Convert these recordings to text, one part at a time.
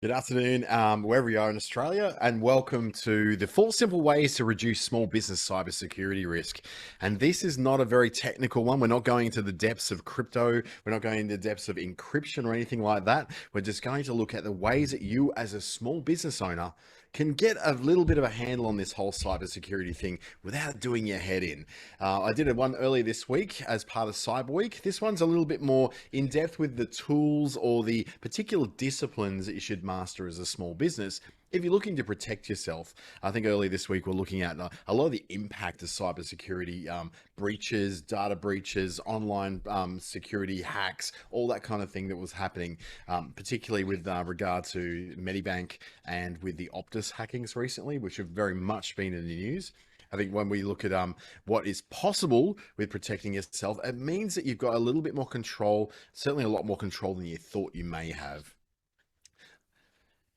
Good afternoon, wherever you are in Australia, and welcome to the 4 simple ways to reduce small business cybersecurity risk. And this is not a very technical one. We're not going into the depths of crypto. We're not going into the depths of encryption or anything like that. We're just going to look at the ways that you, as a small business owner, can get a little bit of a handle on this whole cybersecurity thing without doing your head in. I did one earlier this week as part of Cyber Week. This one's a little bit more in depth with the tools or the particular disciplines that you should master as a small business if you're looking to protect yourself. I think earlier this week we're looking at a lot of the impact of cybersecurity breaches, data breaches, online security hacks, all that kind of thing that was happening, particularly with regard to Medibank and with the Optus hackings recently, which have very much been in the news. I think when we look at what is possible with protecting yourself, it means that you've got a little bit more control, certainly a lot more control than you thought you may have.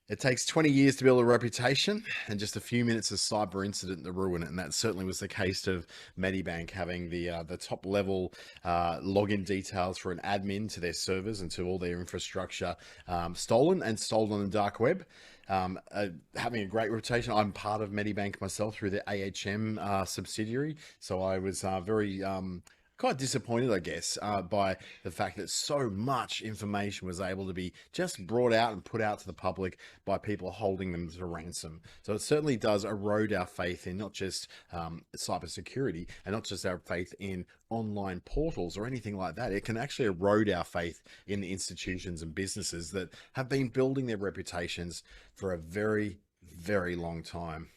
It takes 20 years to build a reputation and just a few minutes of cyber incident to ruin it. And that certainly was the case of Medibank having the top level login details for an admin to their servers and to all their infrastructure stolen on the dark web. Having a great reputation. I'm part of Medibank myself through the AHM subsidiary. So I was very quite disappointed, I guess, by the fact that so much information was able to be just brought out and put out to the public by people holding them to ransom. So it certainly does erode our faith in not just cybersecurity and not just our faith in online portals or anything like that. It can actually erode our faith in the institutions and businesses that have been building their reputations for a very, very long time.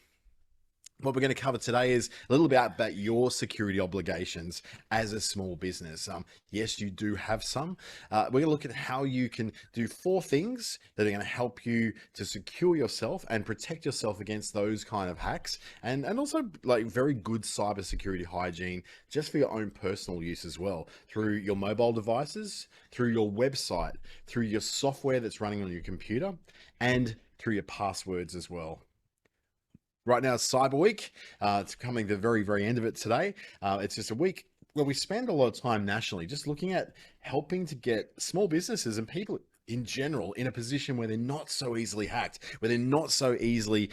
What we're going to cover today is a little bit about your security obligations as a small business. Yes, you do have some. We're going to look at how you can do 4 things that are going to help you to secure yourself and protect yourself against those kind of hacks, and also like very good cybersecurity hygiene just for your own personal use as well, through your mobile devices, through your website, through your software that's running on your computer, and through your passwords as well. Right now, it's Cyber Week. It's coming to the very, very end of it today. It's just a week where we spend a lot of time nationally just looking at helping to get small businesses and people in general in a position where they're not so easily hacked, where they're not so easily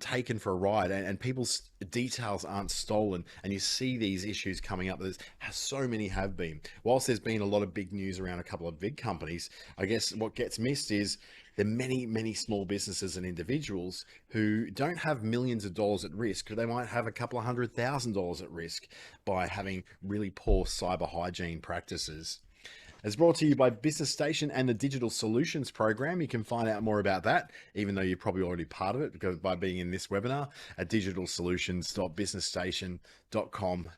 taken for a ride, and people's details aren't stolen. And you see these issues coming up. There's so many have been. Whilst there's been a lot of big news around a couple of big companies, I guess what gets missed is there are many, many small businesses and individuals who don't have millions of dollars at risk. They might have a couple of $100,000 at risk by having really poor cyber hygiene practices. It's brought to you by Business Station and the Digital Solutions Program. You can find out more about that, even though you're probably already part of it, because by being in this webinar at digitalsolutions.businessstation.com.au.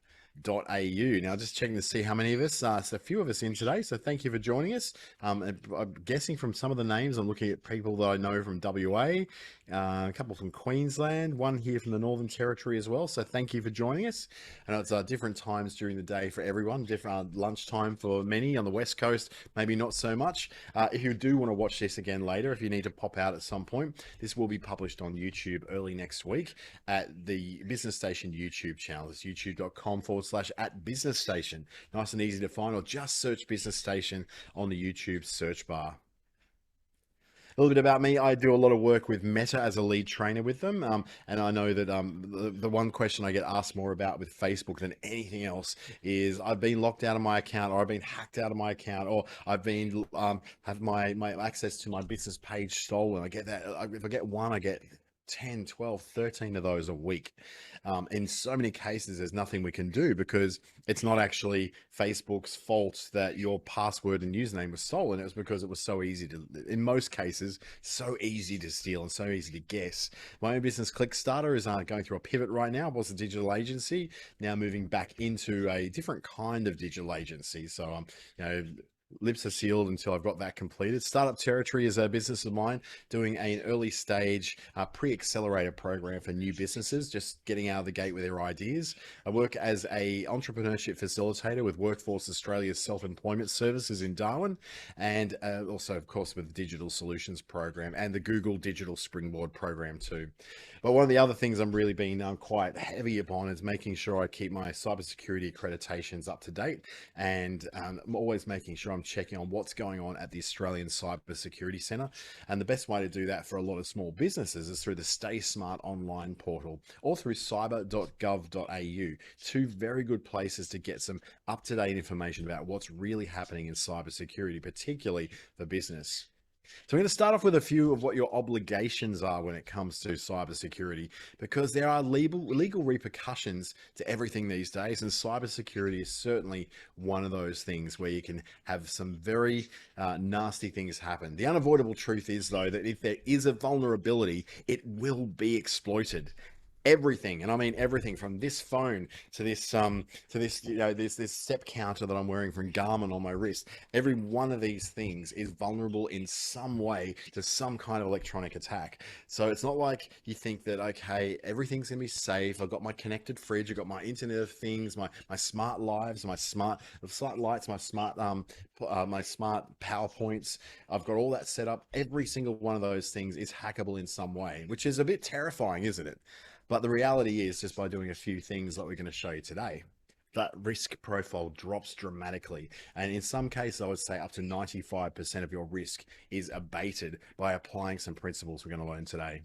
Now, just checking to see how many of us, so a few of us in today, so thank you for joining us. I'm guessing from some of the names, I'm looking at people that I know from WA, a couple from Queensland, one here from the Northern Territory as well, so thank you for joining us. I know it's different times during the day for everyone, different lunchtime for many on the West Coast, maybe not so much. If you do want to watch this again later, if you need to pop out at some point, this will be published on YouTube early next week at the Business Station YouTube channel. It's youtube.com/@businessstation. Nice and easy to find, or just search Business Station on the YouTube search bar. A little bit about me. I do a lot of work with Meta as a lead trainer with them. And I know that the one question I get asked more about with Facebook than anything else is I've been locked out of my account, or I've been hacked out of my account, or I've been have my access to my business page stolen. I get that. If I get one, I get 10, 12, 13 of those a week. In so many cases, there's nothing we can do because it's not actually Facebook's fault that your password and username was stolen. It was because it was so easy to, in most cases, so easy to steal and so easy to guess. My own business, Clickstarter, is going through a pivot right now. I was a digital agency, now moving back into a different kind of digital agency. So, you know, lips are sealed until I've got that completed. Startup Territory is a business of mine doing an early stage pre-accelerator program for new businesses, just getting out of the gate with their ideas. I work as a entrepreneurship facilitator with Workforce Australia's self-employment services in Darwin, and also, of course, with the Digital Solutions Program and the Google Digital Springboard Program too. But one of the other things I'm really being quite heavy upon is making sure I keep my cybersecurity accreditations up to date, and I'm always making sure I'm I'm checking on what's going on at the Australian Cybersecurity Centre. And the best way to do that for a lot of small businesses is through the Stay Smart online portal or through cyber.gov.au. Two very good places to get some up-to-date information about what's really happening in cybersecurity, particularly for business. So I'm going to start off with a few of what your obligations are when it comes to cybersecurity, because there are legal repercussions to everything these days, and cybersecurity is certainly one of those things where you can have some very nasty things happen. The unavoidable truth is, though, that if there is a vulnerability, it will be exploited. Everything, and I mean everything, from this phone to this this step counter that I'm wearing from Garmin on my wrist. Every one of these things is vulnerable in some way to some kind of electronic attack. So it's not like you think that, okay, everything's gonna be safe. I've got my connected fridge, I've got my Internet of Things, my smart lives, my smart lights, my smart PowerPoints. I've got all that set up. Every single one of those things is hackable in some way, which is a bit terrifying, isn't it? But the reality is, just by doing a few things like we're going to show you today, that risk profile drops dramatically. And in some cases, I would say up to 95% of your risk is abated by applying some principles we're going to learn today.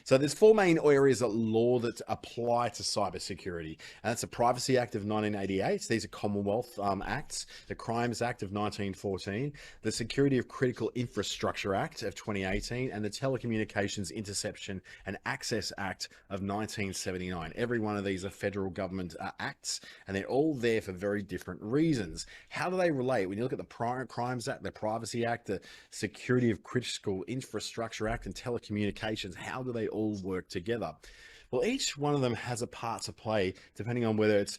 So there's four main areas of law that apply to cybersecurity. And that's the Privacy Act of 1988. These are Commonwealth Acts. The Crimes Act of 1914. The Security of Critical Infrastructure Act of 2018. And the Telecommunications Interception and Access Act of 1979. Every one of these are federal government acts, and they're all there for very different reasons. How do they relate? When you look at the Crimes Act, the Privacy Act, the Security of Critical Infrastructure Act, and Telecommunications, how do they all work together? Well, each one of them has a part to play, depending on whether it's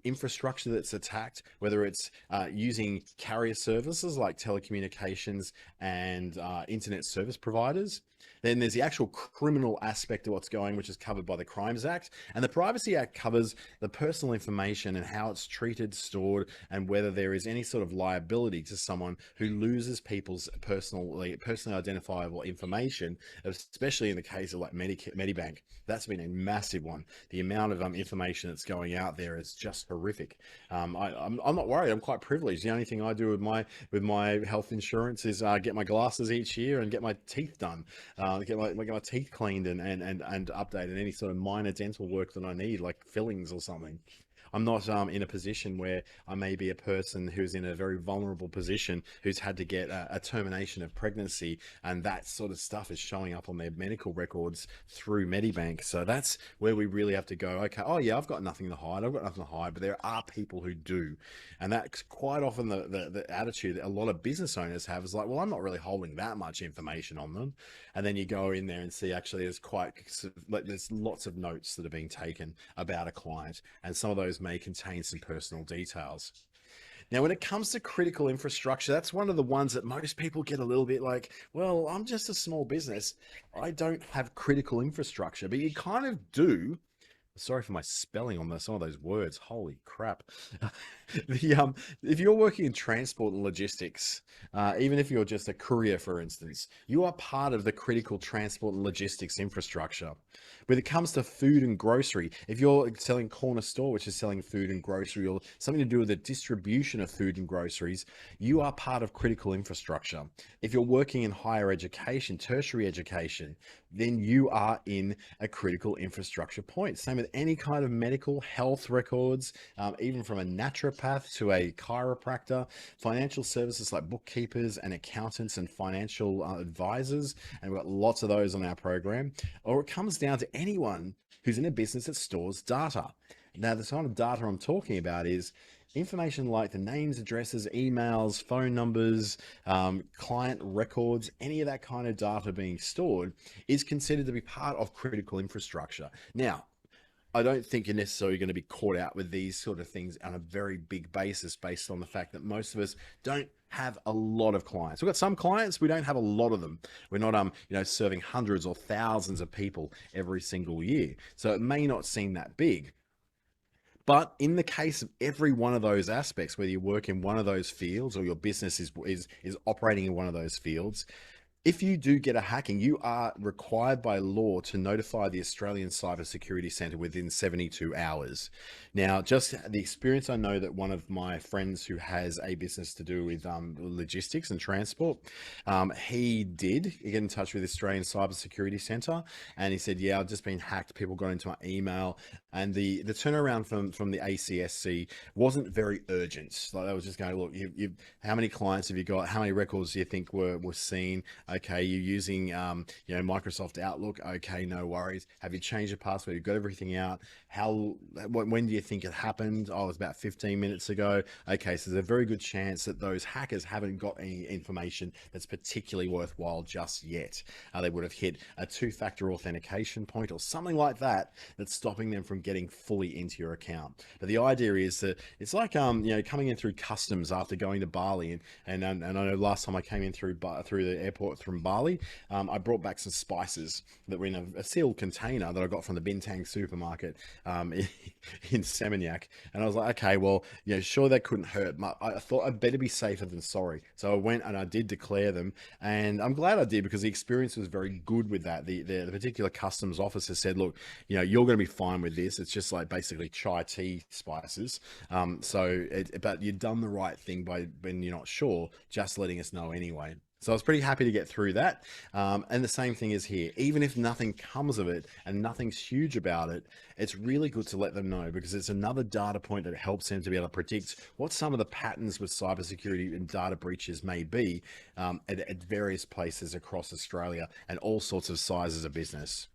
infrastructure that's attacked, whether it's using carrier services like telecommunications and internet service providers. Then there's the actual criminal aspect of what's going, which is covered by the Crimes Act. And the Privacy Act covers the personal information and how it's treated, stored, and whether there is any sort of liability to someone who loses people's personally identifiable information, especially in the case of like Medibank. That's been a massive one. The amount of information that's going out there is just horrific. I'm not worried. I'm quite privileged. The only thing I do with my health insurance is get my glasses each year and get my teeth done. Get my teeth cleaned and updated, any sort of minor dental work that I need, like fillings or something. I'm not in a position where I may be a person who's in a very vulnerable position, who's had to get a termination of pregnancy, and that sort of stuff is showing up on their medical records through Medibank. So that's where we really have to go, okay, oh yeah, I've got nothing to hide, but there are people who do. And that's quite often the attitude that a lot of business owners have, is like, well, I'm not really holding that much information on them. And then you go in there and see, actually, there's lots of notes that are being taken about a client, and some of those may contain some personal details. Now, when it comes to critical infrastructure, that's one of the ones that most people get a little bit like, well, I'm just a small business, I don't have critical infrastructure. But you kind of do. Sorry for my spelling on some of those words. Holy crap. If you're working in transport and logistics, even if you're just a courier, for instance, you are part of the critical transport and logistics infrastructure. When it comes to food and grocery, if you're selling corner store, which is selling food and grocery, or something to do with the distribution of food and groceries, you are part of critical infrastructure. If you're working in higher education, tertiary education, then you are in a critical infrastructure point. Same with any kind of medical health records, even from a naturopath to a chiropractor, financial services like bookkeepers and accountants and financial advisors, and we've got lots of those on our program. Or it comes down to anyone who's in a business that stores data. Now, the kind of data I'm talking about is information like the names, addresses, emails, phone numbers, client records. Any of that kind of data being stored is considered to be part of critical infrastructure. Now, I don't think you're necessarily going to be caught out with these sort of things on a very big basis, based on the fact that most of us don't have a lot of clients. We've got some clients, we don't have a lot of them. We're not serving hundreds or thousands of people every single year. So it may not seem that big. But in the case of every one of those aspects, whether you work in one of those fields or your business is operating in one of those fields, If you do get a hacking, you are required by law to notify the Australian Cybersecurity Centre within 72 hours. Now, just the experience, I know that one of my friends who has a business to do with logistics and transport, he did get in touch with the Australian Cybersecurity Centre, and he said, "Yeah, I've just been hacked. People got into my email, and the turnaround from the ACSC wasn't very urgent. Like they was just going, look, how many clients have you got? How many records do you think were seen? Okay, you're using Microsoft Outlook. Okay, no worries. Have you changed your password? You've got everything out. When do you think it happened? Oh, it was about 15 minutes ago. Okay, so there's a very good chance that those hackers haven't got any information that's particularly worthwhile just yet. They would have hit a two-factor authentication point or something like that that's stopping them from getting fully into your account. But the idea is that it's like coming in through customs after going to Bali, and I know last time I came in through the airport from Bali, I brought back some spices that were in a sealed container that I got from the Bintang supermarket in Seminyak, and I was like, okay, well, sure, that couldn't hurt. I thought I'd better be safer than sorry, so I went and I did declare them, and I'm glad I did because the experience was very good with that. The particular customs officer said, look, you're going to be fine with this. It's just like basically chai tea spices. But you've done the right thing by, when you're not sure, just letting us know anyway. So I was pretty happy to get through that. And the same thing is here. Even if nothing comes of it and nothing's huge about it, it's really good to let them know because it's another data point that helps them to be able to predict what some of the patterns with cybersecurity and data breaches may be at various places across Australia and all sorts of sizes of business.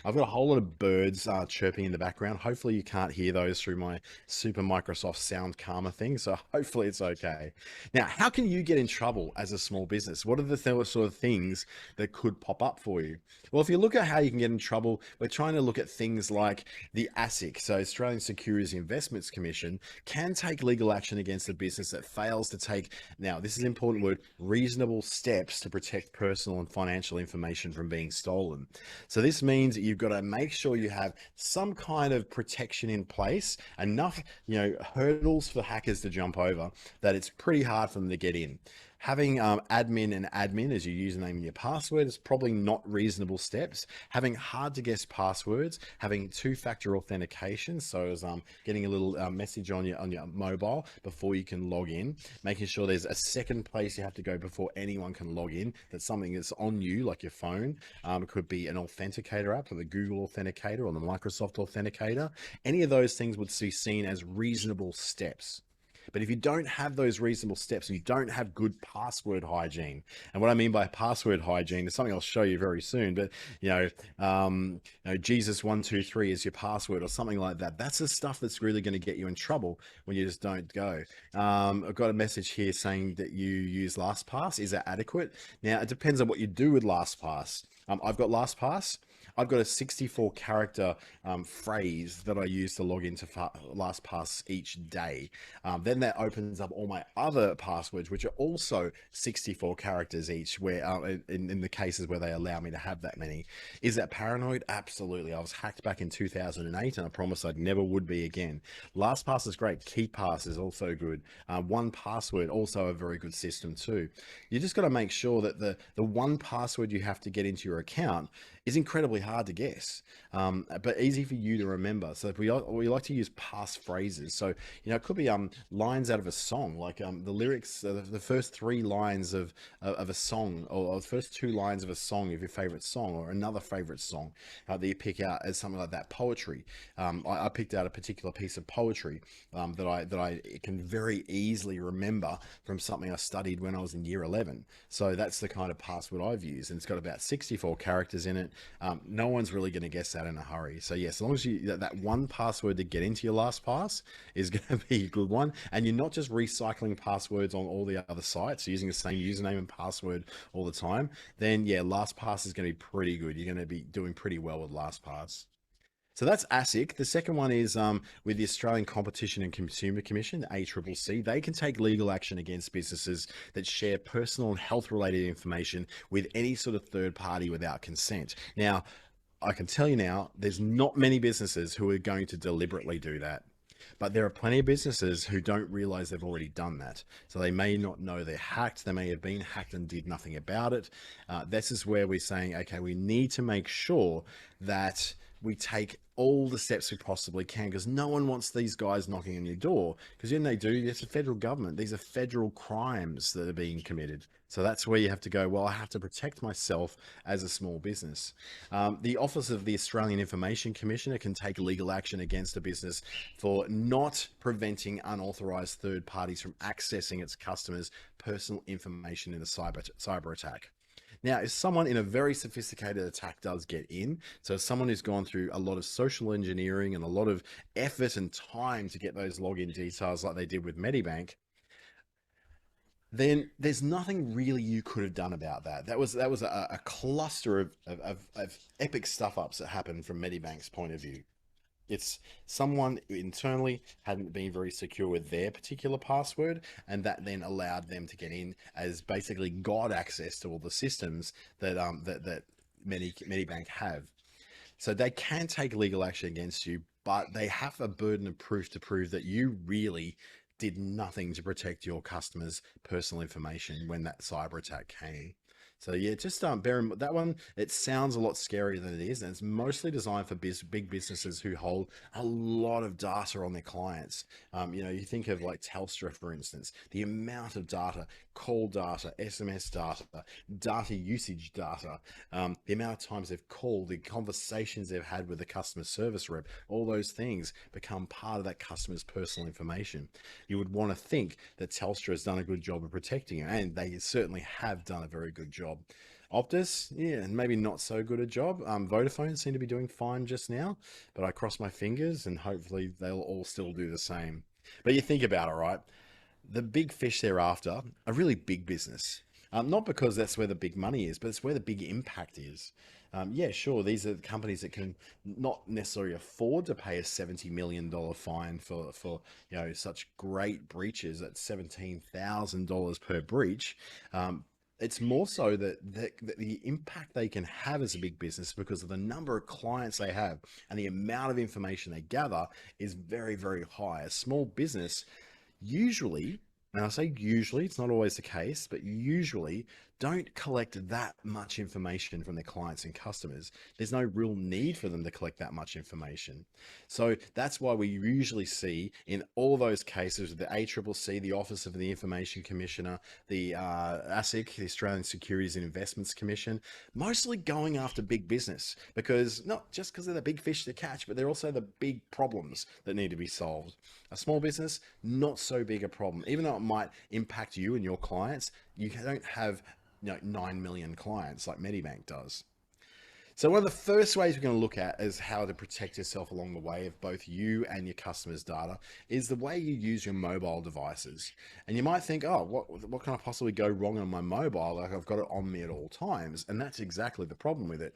I've got a whole lot of birds chirping in the background. Hopefully you can't hear those through my super Microsoft Sound Calmer thing. So hopefully it's okay. Now, how can you get in trouble as a small business? What are the sort of things that could pop up for you? Well, if you look at how you can get in trouble, we're trying to look at things like the ASIC, so Australian Securities Investments Commission, can take legal action against a business that fails to take, now this is an important word, reasonable steps to protect personal and financial information from being stolen. So this means that you've got to make sure you have some kind of protection in place, enough, hurdles for hackers to jump over that it's pretty hard for them to get in. Having admin and admin as your username and your password is probably not reasonable steps. Having hard to guess passwords, having two-factor authentication, so as getting a little message on your mobile before you can log in, making sure there's a second place you have to go before anyone can log in, that's something that's on you, like your phone. It could be an authenticator app, or the Google Authenticator or the Microsoft Authenticator. Any of those things would be seen as reasonable steps. But if you don't have those reasonable steps and you don't have good password hygiene, and what I mean by password hygiene is something I'll show you very soon, but Jesus123 is your password or something like that. That's the stuff that's really going to get you in trouble when you just don't go. I've got a message here saying that you use LastPass. Is that adequate? Now, it depends on what you do with LastPass. I've got LastPass. I've got a 64 character phrase that I use to log into LastPass each day. Then that opens up all my other passwords, which are also 64 characters each, where in the cases where they allow me to have that many. Is that paranoid? Absolutely. I was hacked back in 2008 and I promised I'd never would be again. LastPass is great. KeePass is also good. 1Password, also a very good system too. You just got to make sure that the one password you have to get into your account is incredibly hard to guess, but easy for you to remember. So if we like to use passphrases. So, it could be lines out of a song, like the lyrics, the first three lines of a song, or the first two lines of a song of your favorite song, or another favorite song that you pick out as something like that. Poetry. I picked out a particular piece of poetry that I can very easily remember from something I studied when I was in year 11. So that's the kind of password I've used, and it's got about 64 characters in it. No one's really going to guess that in a hurry. So yes, as long as that one password to get into your LastPass is going to be a good one, and you're not just recycling passwords on all the other sites, using the same username and password all the time, then yeah, LastPass is going to be pretty good. You're going to be doing pretty well with LastPass. So that's ASIC. The second one is with the Australian Competition and Consumer Commission, the ACCC. They can take legal action against businesses that share personal and health-related information with any sort of third party without consent. Now, I can tell you now, there's not many businesses who are going to deliberately do that. But there are plenty of businesses who don't realize they've already done that. So they may not know they're hacked. They may have been hacked and did nothing about it. This is where we're saying, okay, we need to make sure that we take all the steps we possibly can, because no one wants these guys knocking on your door, because when they do, it's a federal government. These are federal crimes that are being committed. So that's where you have to go, well, I have to protect myself as a small business. The Office of the Australian Information Commissioner can take legal action against a business for not preventing unauthorized third parties from accessing its customers' personal information in a cyber attack. Now, if someone in a very sophisticated attack does get in, so someone who's gone through a lot of social engineering and a lot of effort and time to get those login details like they did with Medibank, then there's nothing really you could have done about that. That was a cluster of epic stuff ups that happened from Medibank's point of view. It's someone internally hadn't been very secure with their particular password, and that then allowed them to get in as basically God access to all the systems that Medibank have. So they can take legal action against you, but they have a burden of proof to prove that you really did nothing to protect your customers' personal information when that cyber attack came. So yeah, just bear in that one. It sounds a lot scarier than it is, and it's mostly designed for big businesses who hold a lot of data on their clients. You think of like Telstra, for instance, the amount of data, call data, SMS data, data usage data, the amount of times they've called, the conversations they've had with the customer service rep, all those things become part of that customer's personal information. You would want to think that Telstra has done a good job of protecting it, and they certainly have done a very good job. Optus, yeah, and maybe not so good a job. Vodafone seem to be doing fine just now, but I cross my fingers and hopefully they'll all still do the same. But you think about it, right? The big fish thereafter are really big business. Not because that's where the big money is, but it's where the big impact is. Yeah, sure, these are the companies that can not necessarily afford to pay a $70 million fine for such great breaches at $17,000 per breach. It's more so that the impact they can have as a big business, because of the number of clients they have and the amount of information they gather, is very, very high. A small business usually, and I say usually, it's not always the case, but usually don't collect that much information from their clients and customers. There's no real need for them to collect that much information. So that's why we usually see in all those cases, the ACCC, the Office of the Information Commissioner, the ASIC, the Australian Securities and Investments Commission, mostly going after big business, because not just because they're the big fish to catch, but they're also the big problems that need to be solved. A small business, not so big a problem. Even though it might impact you and your clients, you don't have 9 million clients like Medibank does. So one of the first ways we're going to look at is how to protect yourself along the way of both you and your customers' data is the way you use your mobile devices. And you might think, oh, what can I possibly go wrong on my mobile? Like, I've got it on me at all times. And that's exactly the problem with it.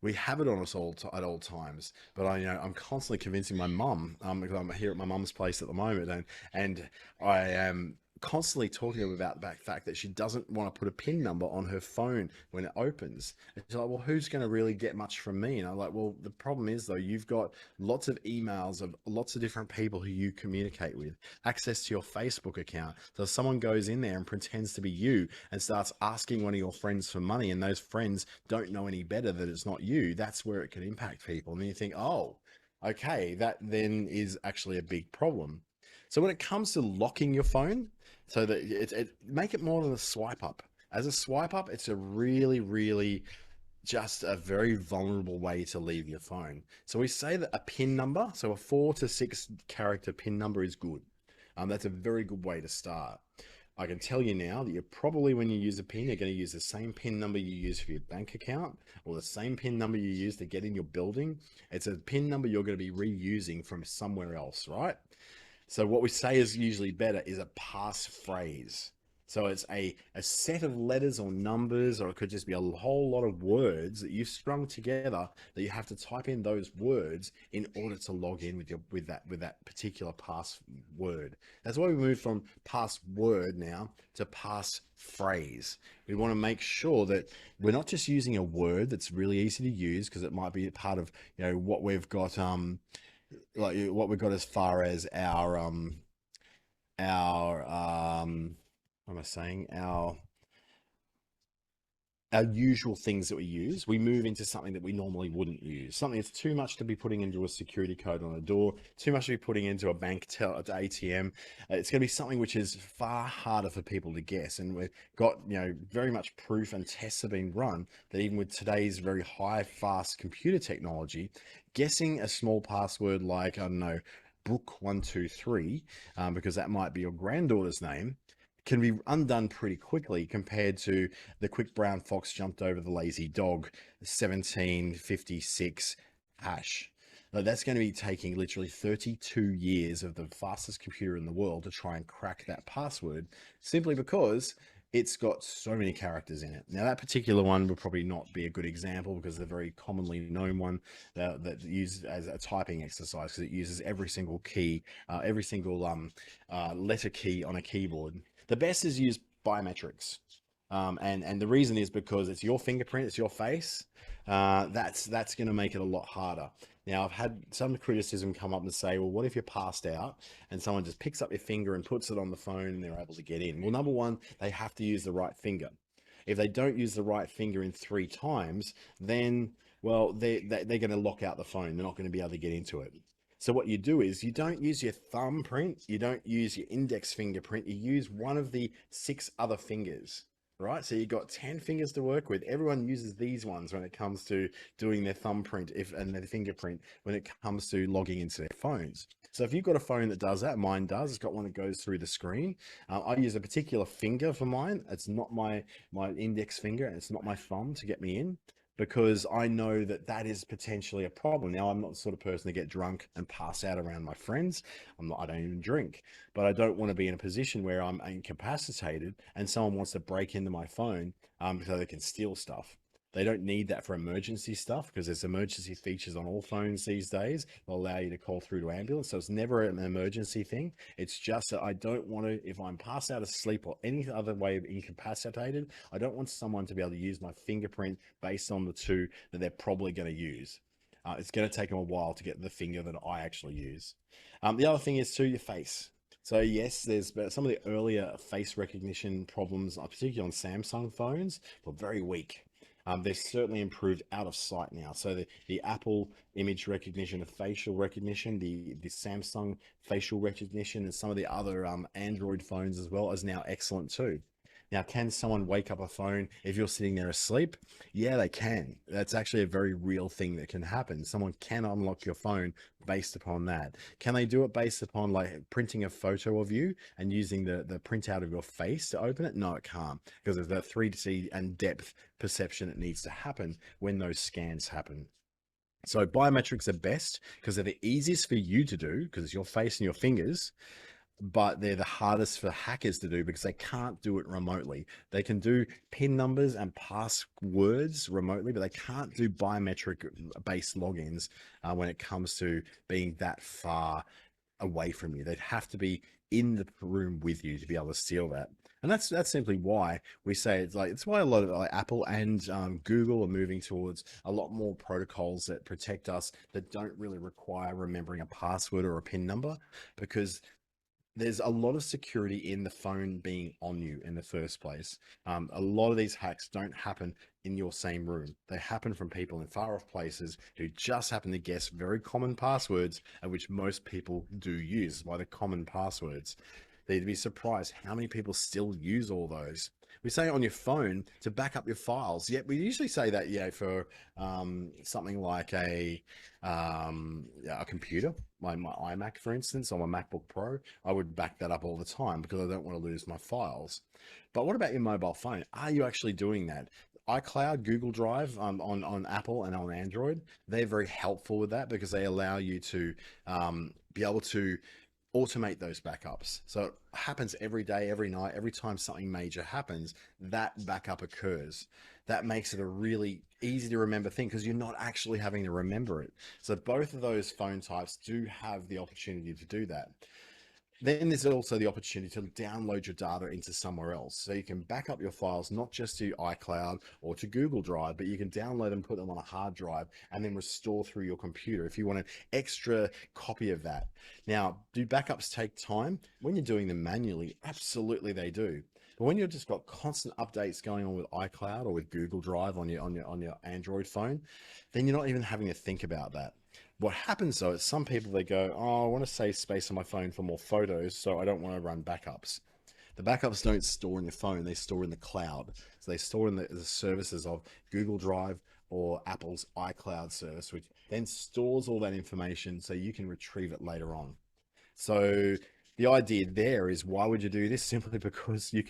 We have it on us at all times, but I'm constantly convincing my mum, because I'm here at my mum's place at the moment, and I am constantly talking to her about the fact that she doesn't want to put a PIN number on her phone when it opens. And she's like, well, who's going to really get much from me? And I'm like, well, the problem is, though, you've got lots of emails of lots of different people who you communicate with, access to your Facebook account. So if someone goes in there and pretends to be you and starts asking one of your friends for money, and those friends don't know any better that it's not you, that's where it can impact people. And then you think, oh, okay, that then is actually a big problem. So when it comes to locking your phone, so that make it more than a swipe up. As a swipe up, it's a really, really just a very vulnerable way to leave your phone. So we say that a PIN number, so a 4 to 6 character PIN number, is good. That's a very good way to start. I can tell you now that you're probably, when you use a PIN, you're going to use the same PIN number you use for your bank account, or the same PIN number you use to get in your building. It's a PIN number you're going to be reusing from somewhere else, right? So what we say is usually better is a passphrase. So it's a set of letters or numbers, or it could just be a whole lot of words that you've strung together that you have to type in those words in order to log in with that particular password. That's why we moved from password now to passphrase. We want to make sure that we're not just using a word that's really easy to use, because it might be a part of what we've got like what we've got as far as our what am I saying? Our usual things that we use, we move into something that we normally wouldn't use. Something that's too much to be putting into a security code on a door, too much to be putting into a bank ATM. It's going to be something which is far harder for people to guess. And we've got, very much proof and tests have been run that even with today's very high, fast computer technology, guessing a small password like, I don't know, Brook123, because that might be your granddaughter's name, can be undone pretty quickly compared to the quick brown fox jumped over the lazy dog 1756 hash. Now, that's going to be taking literally 32 years of the fastest computer in the world to try and crack that password, simply because it's got so many characters in it. Now, that particular one would probably not be a good example because the very commonly known one that's used as a typing exercise, because it uses every single key, every single letter key on a keyboard. The best is use biometrics. And the reason is because it's your fingerprint, it's your face. That's going to make it a lot harder. Now, I've had some criticism come up and say, well, what if you're passed out and someone just picks up your finger and puts it on the phone and they're able to get in? Well, number one, they have to use the right finger. If they don't use the right finger in 3 times, then, well, they're going to lock out the phone. They're not going to be able to get into it. So what you do is you don't use your thumbprint, you don't use your index fingerprint, you use one of the 6 other fingers, right? So you've got 10 fingers to work with. Everyone uses these ones when it comes to doing their thumbprint and their fingerprint when it comes to logging into their phones. So if you've got a phone that does that, mine does, it's got one that goes through the screen. I use a particular finger for mine. It's not my index finger, and it's not my thumb to get me in, because I know that that is potentially a problem. Now, I'm not the sort of person to get drunk and pass out around my friends. I don't even drink, but I don't want to be in a position where I'm incapacitated and someone wants to break into my phone so they can steal stuff. They don't need that for emergency stuff, because there's emergency features on all phones these days. They'll allow you to call through to ambulance. So it's never an emergency thing. It's just that I don't want to, if I'm passed out of sleep or any other way of incapacitated, I don't want someone to be able to use my fingerprint based on the 2 that they're probably going to use. It's going to take them a while to get the finger that I actually use. The other thing is too, your face. So yes, there's some of the earlier face recognition problems, particularly on Samsung phones, were very weak. They've certainly improved out of sight now. So the Apple image recognition, the facial recognition, the Samsung facial recognition, and some of the other Android phones as well is now excellent too. Now, can someone wake up a phone if you're sitting there asleep? Yeah, they can. That's actually a very real thing that can happen. Someone can unlock your phone based upon that. Can they do it based upon like printing a photo of you and using the printout of your face to open it? No, it can't, because there's that 3D and depth perception that needs to happen when those scans happen. So biometrics are best because they're the easiest for you to do, because it's your face and your fingers, but they're the hardest for hackers to do because they can't do it remotely. They can do PIN numbers and passwords remotely, but they can't do biometric based logins when it comes to being that far away from you. They'd have to be in the room with you to be able to steal that. And that's simply why we say it's why a lot of like Apple and Google are moving towards a lot more protocols that protect us, that don't really require remembering a password or a PIN number, because there's a lot of security in the phone being on you in the first place. A lot of these hacks don't happen in your same room. They happen from people in far off places who just happen to guess very common passwords, and which most people do use by the common passwords. They'd be surprised how many people still use all those. We say on your phone to back up your files. Yet we usually say that, for something like a computer, my iMac, for instance, or my MacBook Pro, I would back that up all the time because I don't want to lose my files. But what about your mobile phone? Are you actually doing that? iCloud, Google Drive on Apple and on Android, they're very helpful with that because they allow you to be able to automate those backups. So it happens every day, every night, every time something major happens, that backup occurs. That makes it a really easy to remember thing because you're not actually having to remember it. So both of those phone types do have the opportunity to do that. Then there's also the opportunity to download your data into somewhere else. So you can back up your files, not just to iCloud or to Google Drive, but you can download them, put them on a hard drive, and then restore through your computer if you want an extra copy of that. Now, do backups take time? When you're doing them manually, absolutely they do. But when you've just got constant updates going on with iCloud or with Google Drive on your Android phone, then you're not even having to think about that. What happens though is some people, they go, oh, I want to save space on my phone for more photos, so I don't want to run backups. The backups don't store in your phone, they store in the cloud. So they store in the services of Google Drive or Apple's iCloud service, which then stores all that information so you can retrieve it later on. So the idea there is, why would you do this? Simply because you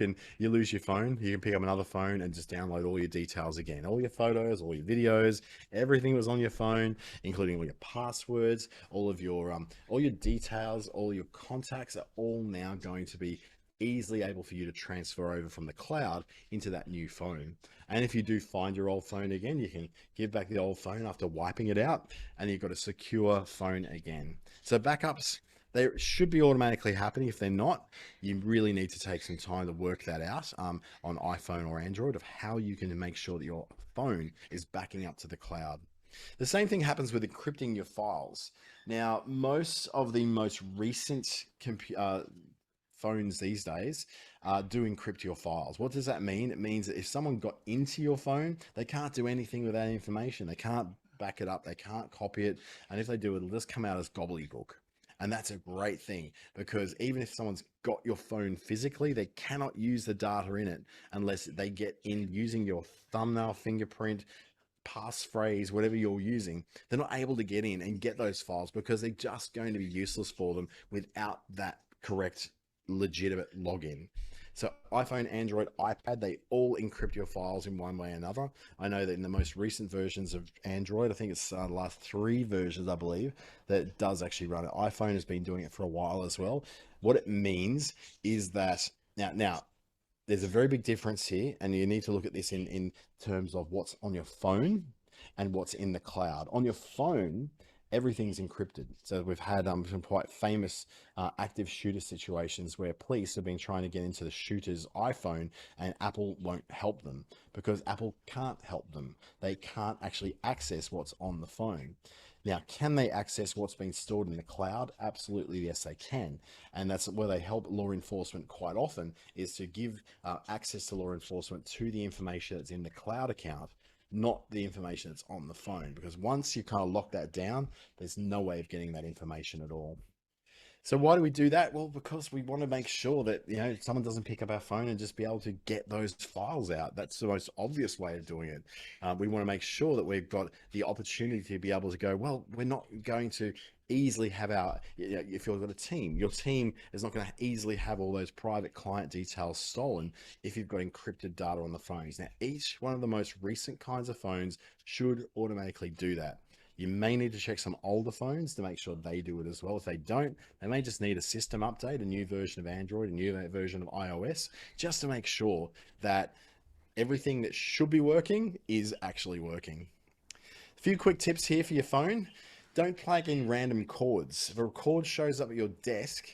lose your phone, you can pick up another phone and just download all your details again, all your photos, all your videos, everything was on your phone, including all your passwords, all your details, all your contacts are all now going to be easily able for you to transfer over from the cloud into that new phone. And if you do find your old phone again, you can give back the old phone after wiping it out, and you've got a secure phone again. So backups, they should be automatically happening. If they're not, you really need to take some time to work that out on iPhone or Android, of how you can make sure that your phone is backing up to the cloud. The same thing happens with encrypting your files. Now, most of the most recent phones these days do encrypt your files. What does that mean? It means that if someone got into your phone, they can't do anything with that information. They can't back it up. They can't copy it. And if they do, it'll just come out as gobbledygook. And that's a great thing, because even if someone's got your phone physically, they cannot use the data in it unless they get in using your thumbnail, fingerprint, passphrase, whatever you're using. They're not able to get in and get those files, because they're just going to be useless for them without that correct, legitimate login. So iPhone, Android, iPad, they all encrypt your files in one way or another. I know that in the most recent versions of Android, I think it's the last 3 versions, I believe, that it does actually run it. iPhone has been doing it for a while as well. What it means is that now there's a very big difference here, and you need to look at this in terms of what's on your phone and what's in the cloud. On your phone, everything's encrypted. So we've had some quite famous active shooter situations where police have been trying to get into the shooter's iPhone, and Apple won't help them, because Apple can't help them. They can't actually access what's on the phone. Now, can they access what's been stored in the cloud? Absolutely, yes, they can. And that's where they help law enforcement quite often, is to give access to law enforcement to the information that's in the cloud account, not the information that's on the phone. Because once you kind of lock that down, there's no way of getting that information at all. So why do we do that? Well, because we want to make sure that, someone doesn't pick up our phone and just be able to get those files out. That's the most obvious way of doing it. We want to make sure that we've got the opportunity to be able to go, well, we're not going to easily have if you've got a team, your team is not going to easily have all those private client details stolen if you've got encrypted data on the phones. Now, each one of the most recent kinds of phones should automatically do that. You may need to check some older phones to make sure they do it as well. If they don't, they may just need a system update, a new version of Android, a new version of iOS, just to make sure that everything that should be working is actually working. A few quick tips here for your phone. Don't plug in random cords. If a cord shows up at your desk,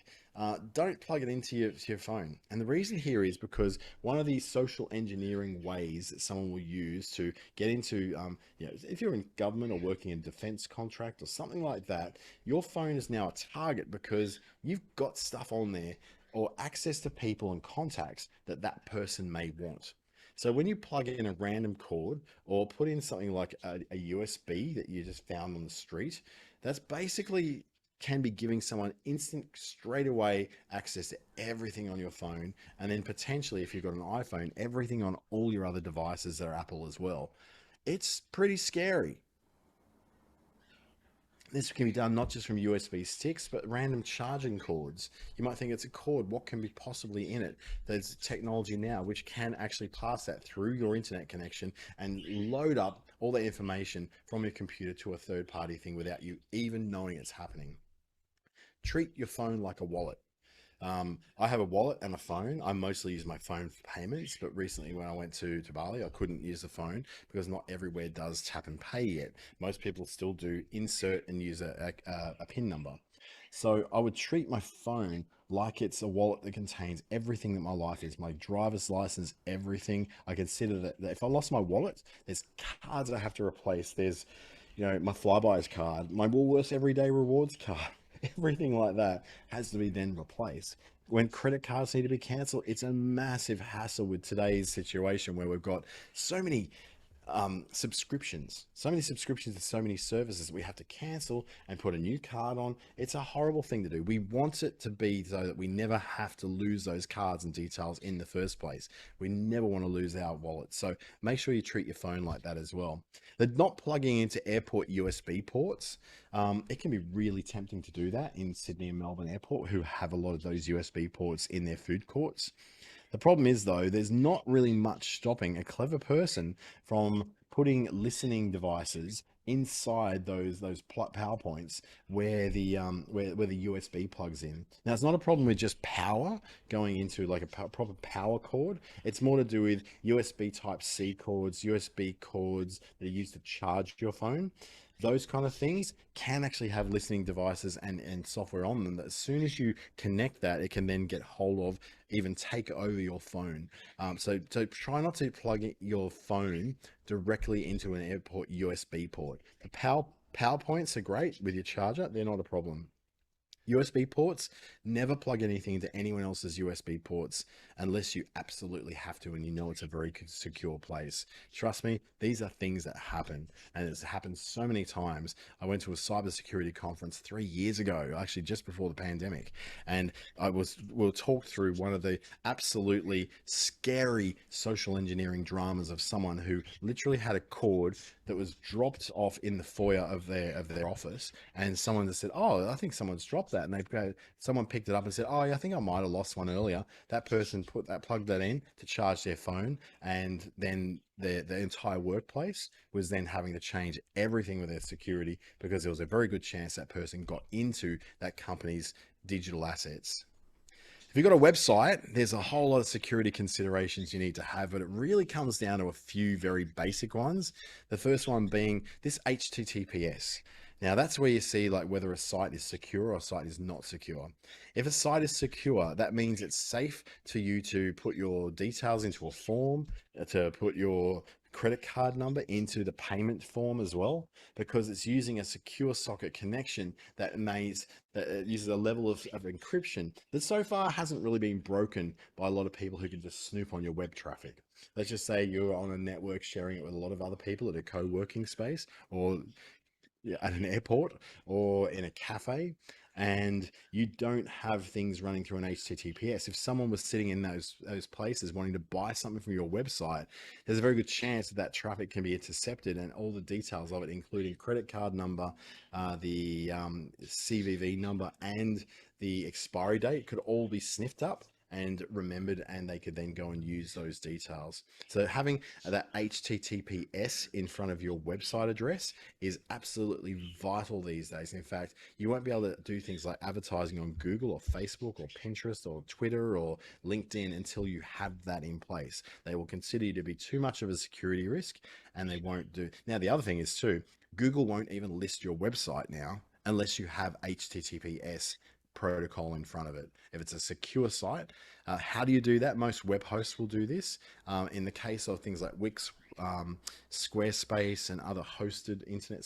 don't plug it into your phone. And the reason here is because one of these social engineering ways that someone will use to get into, if you're in government or working in defense contract or something like that, your phone is now a target because you've got stuff on there or access to people and contacts that person may want. So when you plug in a random cord or put in something like a USB that you just found on the street, that's basically can be giving someone instant, straight away access to everything on your phone. And then potentially, if you've got an iPhone, everything on all your other devices that are Apple as well. It's pretty scary. This can be done not just from USB sticks, but random charging cords. You might think it's a cord. What can be possibly in it? There's technology now which can actually pass that through your internet connection and load up all the information from your computer to a third-party thing without you even knowing it's happening. Treat your phone like a wallet. I have a wallet and a phone. I mostly use my phone for payments, but recently when I went to Bali, I couldn't use the phone because not everywhere does tap and pay yet. Most people still do insert and use a PIN number. So I would treat my phone like it's a wallet that contains everything that my life is, my driver's license, everything. I consider that if I lost my wallet, there's cards I have to replace. There's, my Flybuys card, my Woolworths Everyday Rewards card, everything like that has to be then replaced. When credit cards need to be cancelled, it's a massive hassle with today's situation where we've got so many subscriptions, so many subscriptions to so many services that we have to cancel and put a new card on. It's a horrible thing to do. We want it to be so that we never have to lose those cards and details in the first place. We never want to lose our wallet. So make sure you treat your phone like that as well. They're not plugging into airport USB ports. It can be really tempting to do that in Sydney and Melbourne Airport, who have a lot of those USB ports in their food courts. The problem is, though, there's not really much stopping a clever person from putting listening devices inside those power points where the USB plugs in. Now, it's not a problem with just power going into like a proper power cord. It's more to do with USB Type C cords, USB cords that are used to charge your phone. Those kind of things can actually have listening devices and software on them that as soon as you connect that, it can then get hold of, even take over your phone. So try not to plug your phone directly into an airport USB port. The power points are great with your charger. They're not a problem. USB ports, never plug anything into anyone else's USB ports unless you absolutely have to and you know it's a very secure place. Trust me, these are things that happen, and it's happened so many times. I went to a cybersecurity conference 3 years ago, actually just before the pandemic, and we'll talk through one of the absolutely scary social engineering dramas of someone who literally had a cord that was dropped off in the foyer of their office, and someone just said, "Oh, I think someone's dropped that," and someone picked it up and said, "Oh, yeah, I think I might have lost one earlier." That person plugged that in to charge their phone, and then the entire workplace was then having to change everything with their security because there was a very good chance that person got into that company's digital assets. If you've got a website, there's a whole lot of security considerations you need to have, but it really comes down to a few very basic ones. The first one being this HTTPS. Now that's where you see like whether a site is secure or a site is not secure. If a site is secure, that means it's safe to you to put your details into a form, to put your credit card number into the payment form as well, because it's using a secure socket connection that uses a level of encryption that so far hasn't really been broken by a lot of people who can just snoop on your web traffic. Let's just say you're on a network sharing it with a lot of other people at a co-working space, or at an airport or in a cafe, and you don't have things running through an HTTPS. If someone was sitting in those places wanting to buy something from your website, there's a very good chance that traffic can be intercepted, and all the details of it, including credit card number, the CVV number, and the expiry date, could all be sniffed up and remembered, and they could then go and use those details. So having that HTTPS in front of your website address is absolutely vital these days. In fact, you won't be able to do things like advertising on Google or Facebook or Pinterest or Twitter or LinkedIn until you have that in place. They will consider you to be too much of a security risk, and they won't do. Now, the other thing is too, Google won't even list your website now unless you have HTTPS protocol in front of it. If it's a secure site, how do you do that? Most web hosts will do this. In the case of things like Wix, Squarespace, and other hosted internet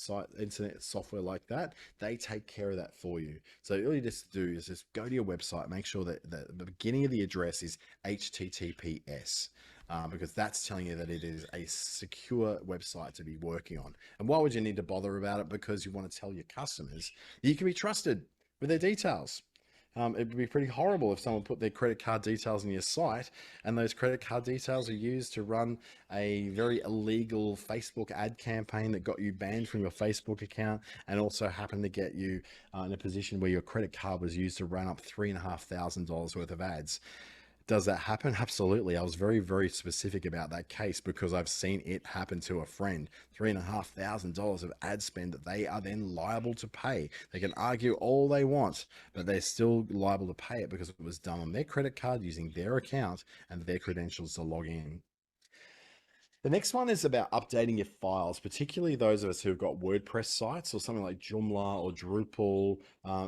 software like that, they take care of that for you. So all you just do is just go to your website, make sure that the beginning of the address is HTTPS. Because that's telling you that it is a secure website to be working on. And why would you need to bother about it? Because you want to tell your customers you can be trusted with their details. It would be pretty horrible if someone put their credit card details in your site, and those credit card details are used to run a very illegal Facebook ad campaign that got you banned from your Facebook account, and also happened to get you in a position where your credit card was used to run up $3,500 worth of ads. Does that happen? Absolutely. I was very, very specific about that case because I've seen it happen to a friend. $3,500 of ad spend that they are then liable to pay. They can argue all they want, but they're still liable to pay it because it was done on their credit card using their account and their credentials to log in. The next one is about updating your files, particularly those of us who've got WordPress sites or something like Joomla or Drupal,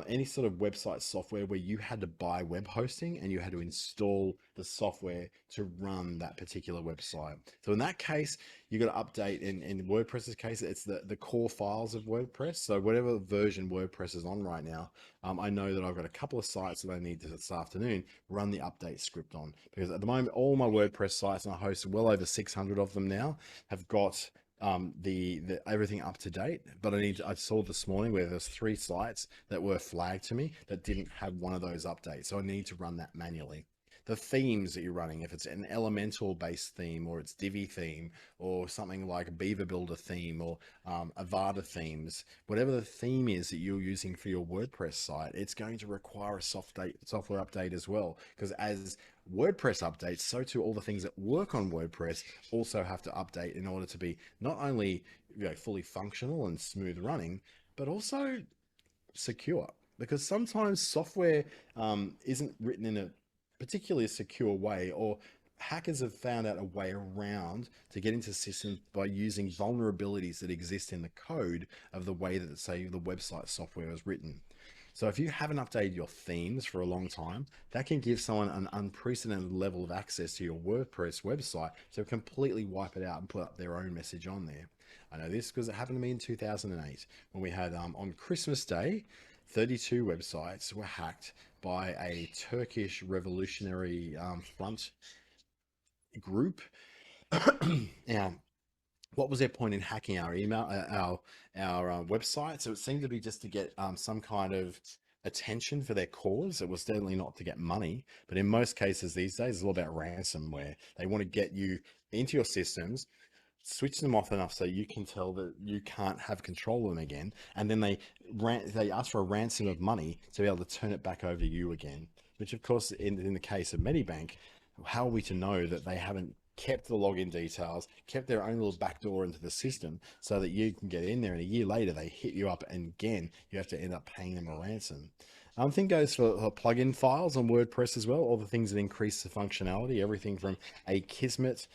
any sort of website software where you had to buy web hosting and you had to install the software to run that particular website. So in that case, you got to update in WordPress's case, it's the core files of WordPress. So whatever version WordPress is on right now, I know that I've got a couple of sites that I need to this afternoon run the update script on, because at the moment, all my WordPress sites, and I host well over 600 of them now, have got the everything up to date. But I saw this morning where there's 3 sites that were flagged to me that didn't have one of those updates. So I need to run that manually. The themes that you're running, if it's an Elemental based theme, or it's Divi theme, or something like a Beaver Builder theme, or Avada themes, whatever the theme is that you're using for your WordPress site, it's going to require a software update as well. Because as WordPress updates, so too all the things that work on WordPress also have to update in order to be not only, fully functional and smooth running, but also secure. Because sometimes software isn't written in a particularly secure way, or hackers have found out a way around to get into systems by using vulnerabilities that exist in the code of the way that, say, the website software is written. So if you haven't updated your themes for a long time, that can give someone an unprecedented level of access to your WordPress website to completely wipe it out and put up their own message on there. I know this because it happened to me in 2008 when we had on Christmas Day, 32 websites were hacked by a Turkish Revolutionary Front group. Now, what was their point in hacking our email, our website? So it seemed to be just to get some kind of attention for their cause. It was definitely not to get money, but in most cases these days it's all about ransomware. They want to get you into your systems, switch them off enough so you can tell that you can't have control of them again, and then they ask for a ransom of money to be able to turn it back over to you again. Which, of course, in the case of Medibank, how are we to know that they haven't kept the login details, kept their own little backdoor into the system so that you can get in there and a year later they hit you up and again you have to end up paying them a ransom? Thing goes for plugin files on WordPress as well, all the things that increase the functionality, everything from a Kismet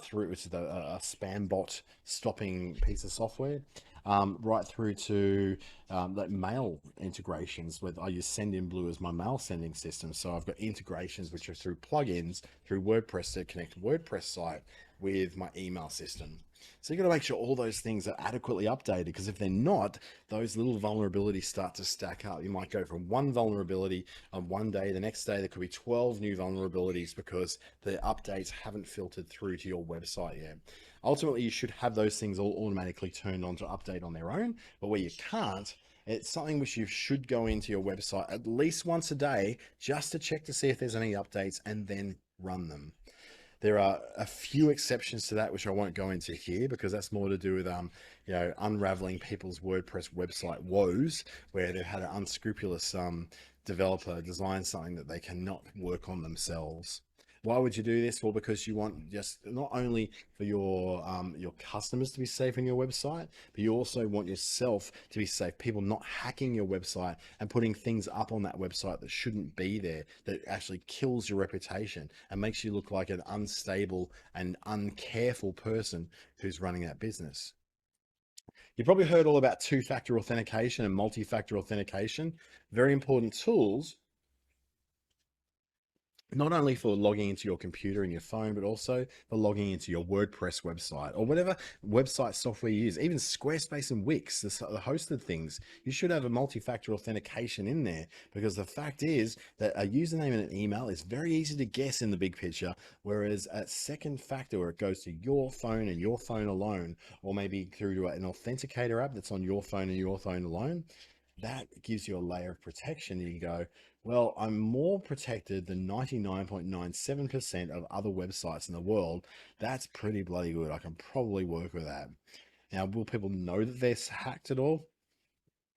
through, which is a spam bot stopping piece of software, right through to like mail integrations, where I use Sendinblue as my mail sending system. So I've got integrations which are through plugins through WordPress to connect WordPress site with my email system. So you got to make sure all those things are adequately updated, because if they're not, those little vulnerabilities start to stack up. You might go from one vulnerability on one day, the next day there could be 12 new vulnerabilities because the updates haven't filtered through to your website yet. Ultimately, you should have those things all automatically turned on to update on their own, but where you can't, it's something which you should go into your website at least once a day just to check to see if there's any updates and then run them. There are a few exceptions to that, which I won't go into here because that's more to do with, unraveling people's WordPress website woes, where they've had an unscrupulous developer design something that they cannot work on themselves. Why would you do this? Well, because you want just not only for your customers to be safe on your website, but you also want yourself to be safe. People not hacking your website and putting things up on that website that shouldn't be there, that actually kills your reputation and makes you look like an unstable and uncareful person who's running that business. You've probably heard all about two-factor authentication and multi-factor authentication. Very important tools, not only for logging into your computer and your phone, but also for logging into your WordPress website or whatever website software you use. Even Squarespace and Wix, the hosted things, you should have a multi-factor authentication in there, because the fact is that a username and an email is very easy to guess in the big picture, whereas at second factor, where it goes to your phone and your phone alone, or maybe through to an authenticator app that's on your phone and your phone alone, that gives you a layer of protection. You can go, well, I'm more protected than 99.97% of other websites in the world. That's pretty bloody good. I can probably work with that. Now, will people know that they're hacked at all?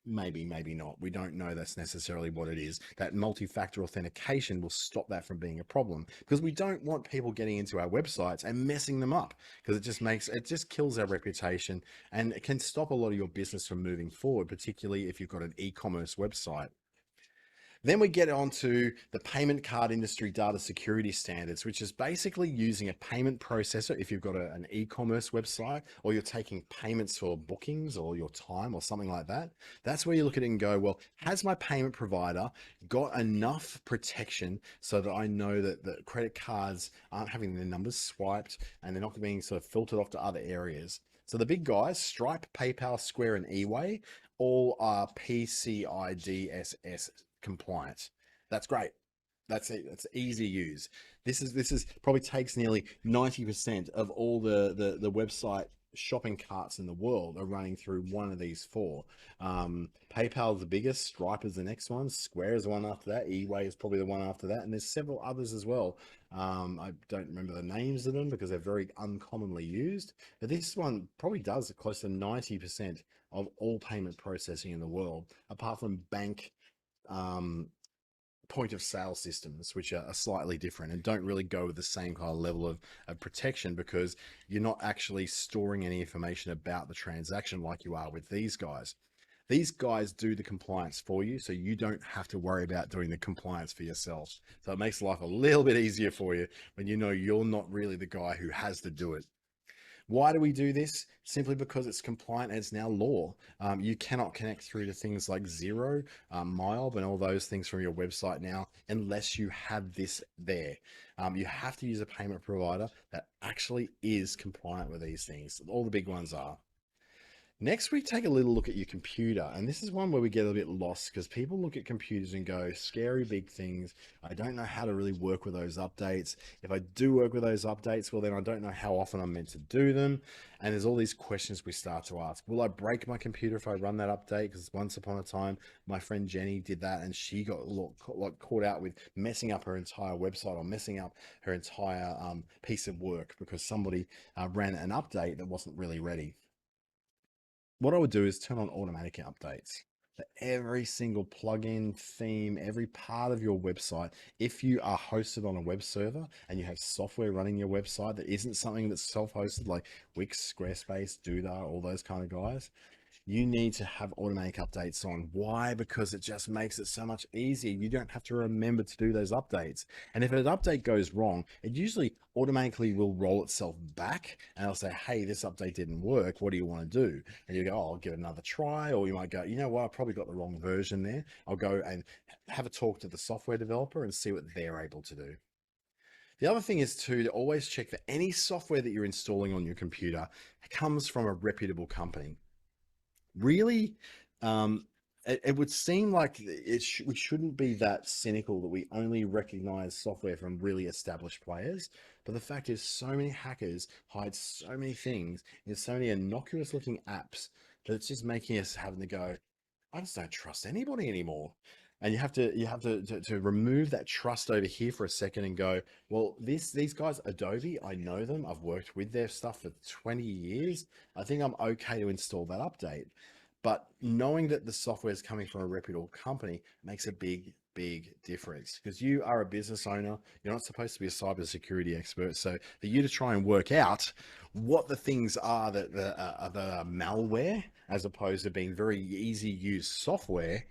Maybe, maybe not. We don't know that's necessarily what it is. That multi-factor authentication will stop that from being a problem, because we don't want people getting into our websites and messing them up, because it just kills our reputation, and it can stop a lot of your business from moving forward, particularly if you've got an e-commerce website. Then we get on to the payment card industry data security standards, which is basically using a payment processor. If you've got an e-commerce website or you're taking payments for bookings or your time or something like that, that's where you look at it and go, well, has my payment provider got enough protection so that I know that the credit cards aren't having their numbers swiped and they're not being sort of filtered off to other areas? So the big guys, Stripe, PayPal, Square, and eWay, all are PCI DSS compliant. That's great. That's it. That's easy use. This is probably takes nearly 90% of all the website shopping carts in the world are running through one of these four. PayPal is the biggest, Stripe is the next one, Square is the one after that, eWay is probably the one after that, and there's several others as well. I don't remember the names of them because they're very uncommonly used, but this one probably does close to 90% of all payment processing in the world, apart from bank um, point of sale systems, which are slightly different and don't really go with the same kind of level of protection because you're not actually storing any information about the transaction like you are with these guys. These guys do the compliance for you, so you don't have to worry about doing the compliance for yourself. So it makes life a little bit easier for you when you know you're not really the guy who has to do it. Why do we do this? Simply because it's compliant and it's now law. You cannot connect through to things like Zero, MyOb, and all those things from your website now unless you have this there. You have to use a payment provider that actually is compliant with these things. All the big ones are. Next, we take a little look at your computer, and this is one where we get a bit lost because people look at computers and go, scary big things. I don't know how to really work with those updates. If I do work with those updates, well, then I don't know how often I'm meant to do them. And there's all these questions we start to ask. Will I break my computer if I run that update? Because once upon a time, my friend Jenny did that, and she got caught out with messing up her entire website or messing up her entire piece of work because somebody ran an update that wasn't really ready. What I would do is turn on automatic updates for every single plugin, theme, every part of your website. If you are hosted on a web server and you have software running your website that isn't something that's self-hosted like Wix, Squarespace, Duda, all those kind of guys, you need to have automatic updates on. Why? Because it just makes it so much easier. You don't have to remember to do those updates. And if an update goes wrong, it usually automatically will roll itself back and it'll say, hey, this update didn't work. What do you want to do? And you go, oh, I'll give it another try. Or you might go, you know what, I probably got the wrong version there. I'll go and have a talk to the software developer and see what they're able to do. The other thing is to always check that any software that you're installing on your computer comes from a reputable company. Really, it would seem like we shouldn't be that cynical that we only recognize software from really established players. But the fact is, so many hackers hide so many things in so many innocuous looking apps that it's just making us having to go, I just don't trust anybody anymore. And you have to remove that trust over here for a second and go, well, these guys, Adobe, I know them. I've worked with their stuff for 20 years. I think I'm okay to install that update. But knowing that the software is coming from a reputable company makes a big difference because you are a business owner. You're not supposed to be a cybersecurity expert. So for you to try and work out what the things are that are malware, as opposed to being very easy use software,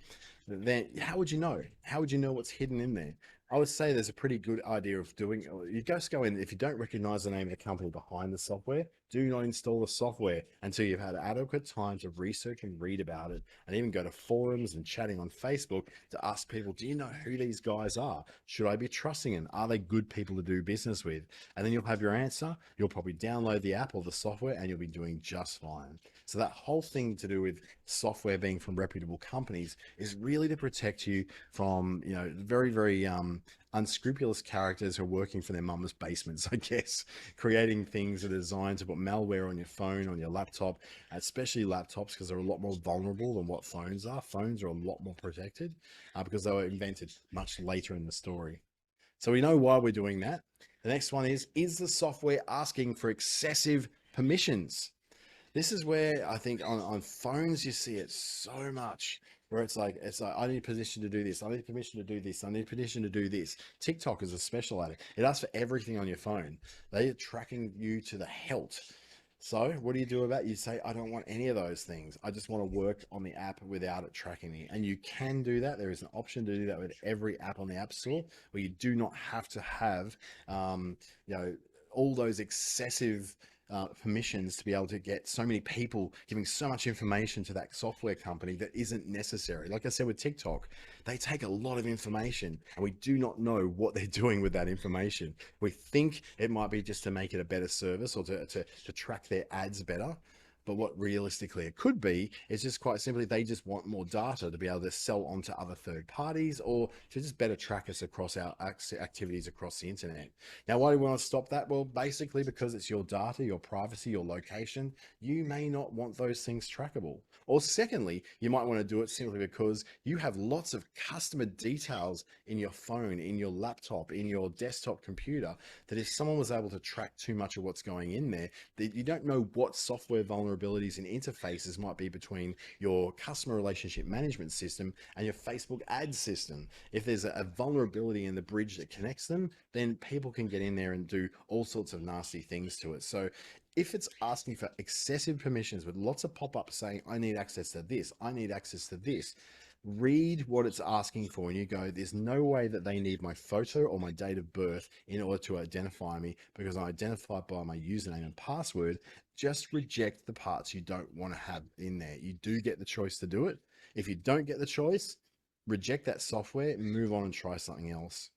then how would you know? How would you know what's hidden in there? I would say there's a pretty good idea of doing. You just go in, if you don't recognize the name of the company behind the software, do not install the software until you've had adequate time to research and read about it, and even go to forums and chatting on Facebook to ask people, do you know who these guys are? Should I be trusting them? Are they good people to do business with? And then you'll have your answer. You'll probably download the app or the software and you'll be doing just fine. So that whole thing to do with software being from reputable companies is really to protect you from, very unscrupulous characters who are working for their mama's basements, I guess, creating things that are designed to put malware on your phone, on your laptop, especially laptops, because they're a lot more vulnerable than what phones are. Phones are a lot more protected because they were invented much later in the story. So we know why we're doing that. The next one is the software asking for excessive permissions? This is where I think on phones you see it so much, where it's like I need permission to do this, I need permission to do this, I need permission to do this. TikTok is a special at it. It asks for everything on your phone. They are tracking you to the hilt. So what do you do about it? You say, I don't want any of those things. I just want to work on the app without it tracking me. And you can do that. There is an option to do that with every app on the App Store where you do not have to have, um, you know, all those excessive permissions to be able to get so many people giving so much information to that software company that isn't necessary. Like I said with TikTok, they take a lot of information and we do not know what they're doing with that information. We think it might be just to make it a better service or to track their ads better. But what realistically it could be is just quite simply they just want more data to be able to sell onto other third parties or to just better track us across our activities across the internet. Now, why do we want to stop that? Well, basically because it's your data, your privacy, your location, you may not want those things trackable. Or secondly, you might want to do it simply because you have lots of customer details in your phone, in your laptop, in your desktop computer, that if someone was able to track too much of what's going in there, that you don't know what software vulnerabilities and interfaces might be between your customer relationship management system and your Facebook ad system. If there's a vulnerability in the bridge that connects them, then people can get in there and do all sorts of nasty things to it. So if it's asking for excessive permissions with lots of pop-ups saying, I need access to this, I need access to this, read what it's asking for and you go, there's no way that they need my photo or my date of birth in order to identify me because I'm identified by my username and password. Just reject the parts you don't want to have in there. You do get the choice to do it. If you don't get the choice, reject that software, move on and try something else.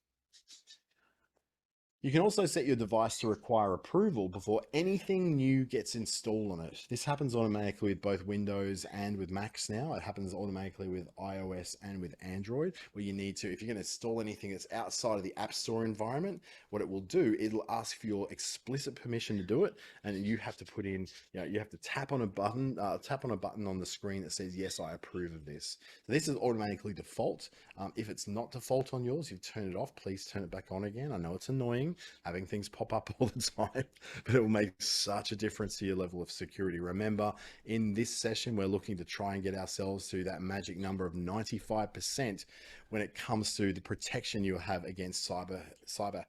You can also set your device to require approval before anything new gets installed on it. This happens automatically with both Windows and with Macs now. It happens automatically with iOS and with Android, where you need to, if you're going to install anything that's outside of the App Store environment, what it will do, it'll ask for your explicit permission to do it. And you have to put in, you have to tap on a button on the screen that says, yes, I approve of this. So this is automatically default. If it's not default on yours, you've turned it off, please turn it back on again. I know it's annoying having things pop up all the time, but it will make such a difference to your level of security. Remember, in this session, we're looking to try and get ourselves to that magic number of 95% when it comes to the protection you have against cyber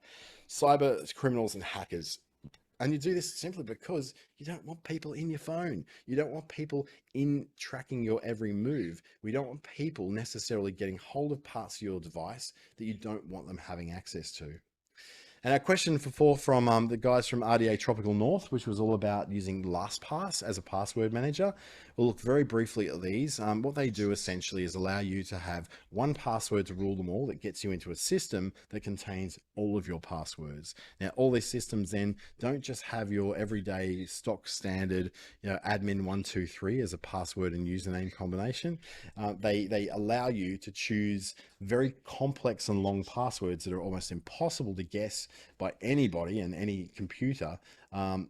criminals and hackers. And you do this simply because you don't want people in your phone. You don't want people in tracking your every move. We don't want people necessarily getting hold of parts of your device that you don't want them having access to. And our question for four from the guys from RDA Tropical North, which was all about using LastPass as a password manager. We'll look very briefly at these. What they do essentially is allow you to have one password to rule them all that gets you into a system that contains all of your passwords. Now, all these systems then don't just have your everyday stock standard, admin123 as a password and username combination. They allow you to choose very complex and long passwords that are almost impossible to guess by anybody and any computer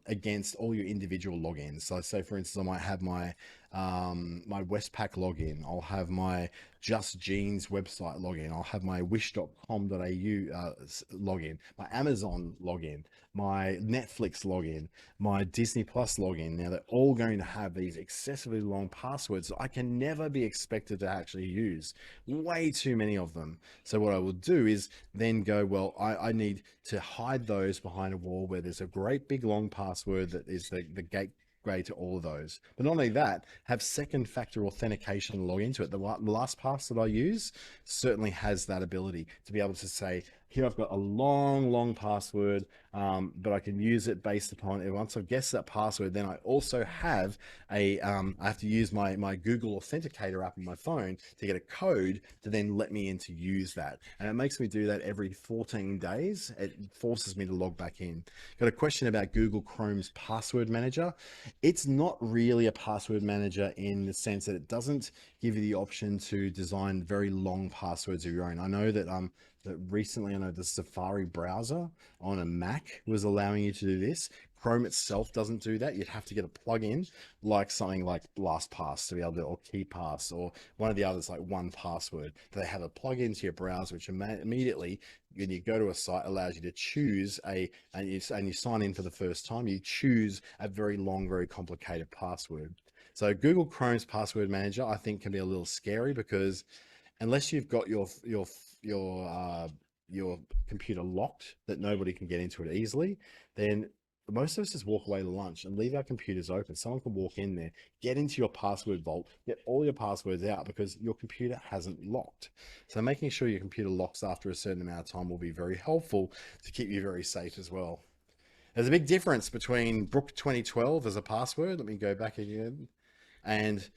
against all your individual logins. So say for instance, I might have my Westpac login, I'll have my Just Jeans website login, I'll have my wish.com.au login, my Amazon login, my Netflix login, my Disney Plus login. Now they're all going to have these excessively long passwords that I can never be expected to actually use. Way too many of them. So what I will do is then go, well, I need to hide those behind a wall where there's a great big long password that is the gateway to all of those. But not only that, have second factor authentication log into it. The LastPass that I use certainly has that ability to be able to say, here I've got a long password, but I can use it based upon it. Once I've guessed that password, then I also have I have to use my Google Authenticator app on my phone to get a code to then let me in to use that. And it makes me do that every 14 days. It forces me to log back in. Got a question about Google Chrome's password manager. It's not really a password manager in the sense that it doesn't give you the option to design very long passwords of your own. I know that recently, I know the Safari browser on a Mac was allowing you to do this. Chrome itself doesn't do that. You'd have to get a plugin like something like LastPass to be able to, or KeyPass, or one of the others like 1Password. They have a plugin to your browser, which immediately, when you go to a site, allows you to choose and you sign in for the first time, you choose a very long, very complicated password. So Google Chrome's password manager, I think, can be a little scary because unless you've got your computer locked that nobody can get into it easily, then most of us just walk away to lunch and leave our computers open. Someone can walk in there, get into your password vault, get all your passwords out because your computer hasn't locked. So making sure your computer locks after a certain amount of time will be very helpful to keep you very safe as well. There's a big difference between Brook 2012 as a password. Let me go back again. And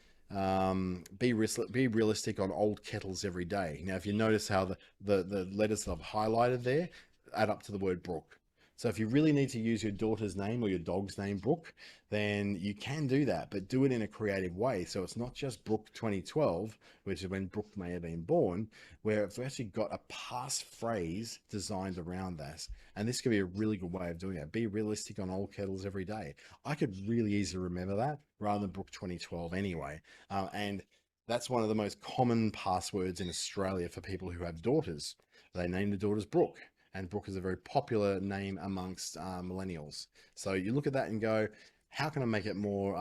be realistic on old kettles every day. Now, if you notice how the letters that I've highlighted there add up to the word Brook. So if you really need to use your daughter's name or your dog's name, Brooke, then you can do that, but do it in a creative way. So it's not just Brook 2012, which is when Brooke may have been born, where we've actually got a passphrase designed around that. And this could be a really good way of doing it. Be realistic on old kettles every day. I could really easily remember that rather than Brook 2012 anyway. And that's one of the most common passwords in Australia for people who have daughters. They name the daughters Brooke. And Brooke is a very popular name amongst millennials. So you look at that and go, how can I make it more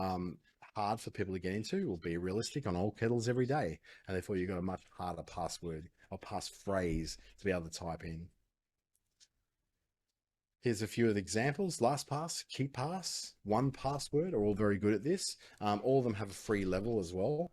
hard for people to get into? Will be realistic on old kettles every day. And therefore you've got a much harder password or passphrase to be able to type in. Here's a few of the examples. LastPass, KeePass, 1Password are all very good at this. All of them have a free level as well.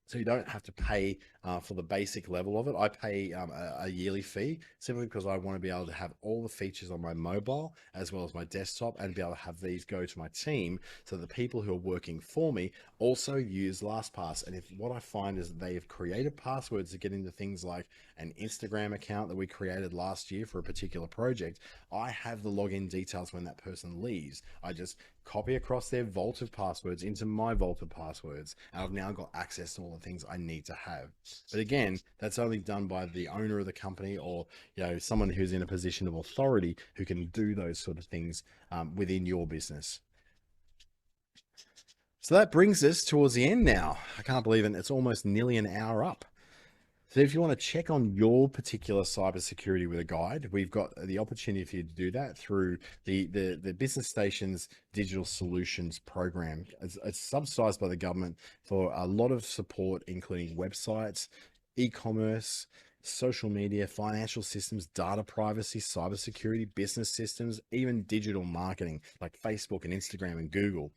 So you don't have to pay for the basic level of it. I pay a yearly fee simply because I want to be able to have all the features on my mobile as well as my desktop and be able to have these go to my team so the people who are working for me also use LastPass. And if what I find is that they have created passwords to get into things like an Instagram account that we created last year for a particular project, I have the login details when that person leaves. I just copy across their vault of passwords into my vault of passwords, and I've now got access to all the things I need to have. But again, that's only done by the owner of the company or someone who's in a position of authority who can do those sort of things within your business. So that brings us towards the end now. I can't believe it. It's almost nearly an hour up. So if you want to check on your particular cybersecurity with a guide, we've got the opportunity for you to do that through the Business Station's Digital Solutions Program. It's subsidized by the government for a lot of support, including websites, e-commerce, social media, financial systems, data privacy, cybersecurity, business systems, even digital marketing like Facebook and Instagram and Google.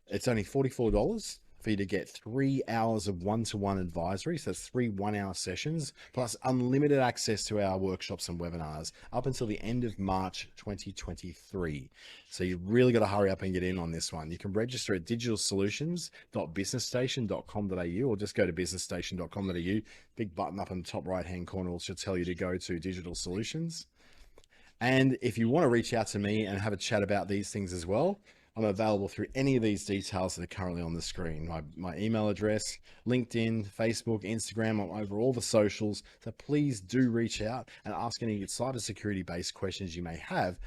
It's only $44 for you to get 3 hours of one-to-one advisory. So that's 3 one-hour sessions, plus unlimited access to our workshops and webinars up until the end of March 2023. So you really got to hurry up and get in on this one. You can register at digitalsolutions.businessstation.com.au or just go to businessstation.com.au. Big button up in the top right-hand corner will tell you to go to Digital Solutions. And if you want to reach out to me and have a chat about these things as well, I'm available through any of these details that are currently on the screen. My email address, LinkedIn, Facebook, Instagram, I'm over all the socials. So please do reach out and ask any cybersecurity based questions you may have.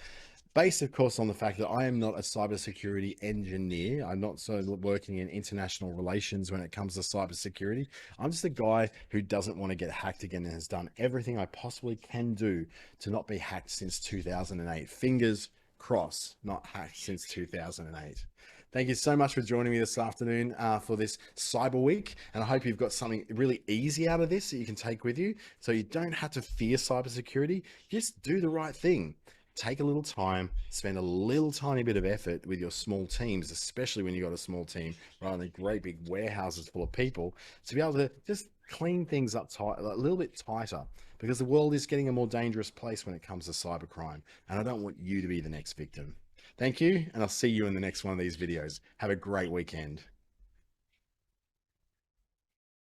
Based, of course, on the fact that I am not a cybersecurity engineer. I'm not working in international relations when it comes to cybersecurity. I'm just a guy who doesn't want to get hacked again and has done everything I possibly can do to not be hacked since 2008. Fingers crossed, not hacked since 2008. Thank you so much for joining me this afternoon for this Cyber Week. And I hope you've got something really easy out of this that you can take with you. So you don't have to fear cybersecurity. Just do the right thing. Take a little time, spend a little tiny bit of effort with your small teams, especially when you've got a small team rather than great big warehouses full of people, to be able to just clean things up tight, a little bit tighter, because the world is getting a more dangerous place when it comes to cybercrime. And I don't want you to be the next victim. Thank you, and I'll see you in the next one of these videos. Have a great weekend.